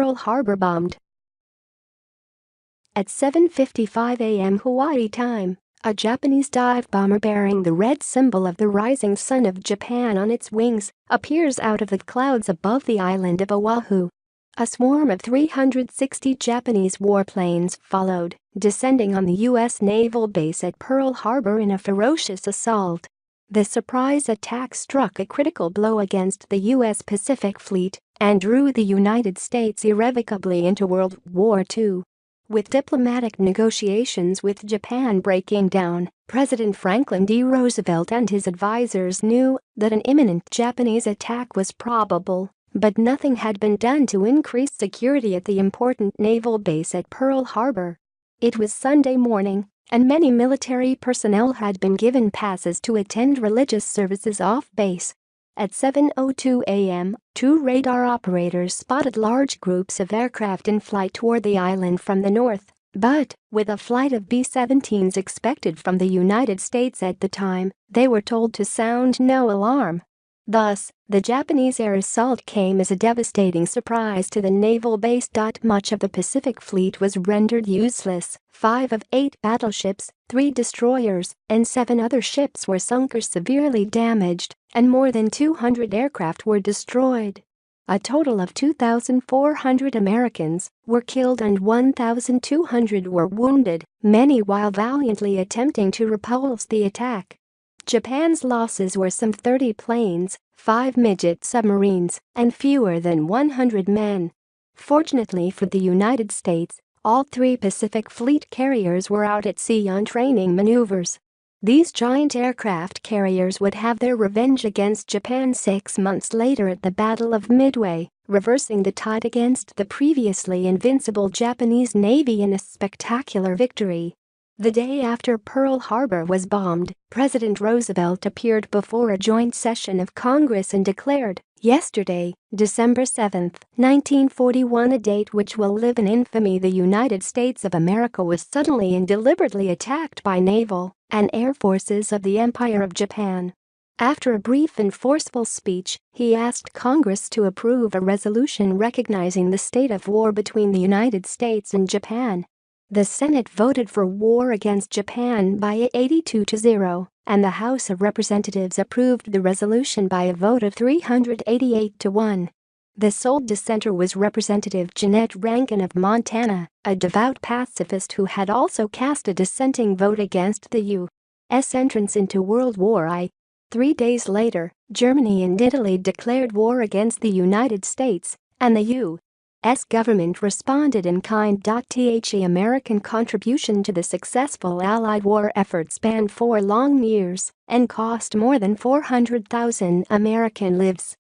Pearl Harbor bombed. At 7:55 a.m. Hawaii time, a Japanese dive bomber bearing the red symbol of the rising sun of Japan on its wings appears out of the clouds above the island of Oahu. A swarm of 360 Japanese warplanes followed, descending on the U.S. naval base at Pearl Harbor in a ferocious assault. The surprise attack struck a critical blow against the U.S. Pacific Fleet and drew the United States irrevocably into World War II. With diplomatic negotiations with Japan breaking down, President Franklin D. Roosevelt and his advisors knew that an imminent Japanese attack was probable, but nothing had been done to increase security at the important naval base at Pearl Harbor. It was Sunday morning, and many military personnel had been given passes to attend religious services off base. At 7:02 a.m., two radar operators spotted large groups of aircraft in flight toward the island from the north, but, with a flight of B-17s expected from the United States at the time, they were told to sound no alarm. Thus, the Japanese air assault came as a devastating surprise to the naval base. Much of the Pacific Fleet was rendered useless. 5 of 8 battleships, 3 destroyers, and 7 other ships were sunk or severely damaged, and more than 200 aircraft were destroyed. A total of 2,400 Americans were killed and 1,200 were wounded, many while valiantly attempting to repulse the attack. Japan's losses were some 30 planes, 5 midget submarines, and fewer than 100 men. Fortunately for the United States, all 3 Pacific Fleet carriers were out at sea on training maneuvers. These giant aircraft carriers would have their revenge against Japan 6 months later at the Battle of Midway, reversing the tide against the previously invincible Japanese Navy in a spectacular victory. The day after Pearl Harbor was bombed, President Roosevelt appeared before a joint session of Congress and declared, yesterday, December 7, 1941, a date which will live in infamy: the United States of America was suddenly and deliberately attacked by naval and air forces of the Empire of Japan. After a brief and forceful speech, he asked Congress to approve a resolution recognizing the state of war between the United States and Japan. The Senate voted for war against Japan by 82-0, and the House of Representatives approved the resolution by a vote of 388-1. The sole dissenter was Representative Jeanette Rankin of Montana, a devout pacifist who had also cast a dissenting vote against the U.S. entrance into World War I. 3 days later, Germany and Italy declared war against the United States, and the U.S. government responded in kind. The American contribution to the successful Allied war effort spanned 4 long years and cost more than 400,000 American lives.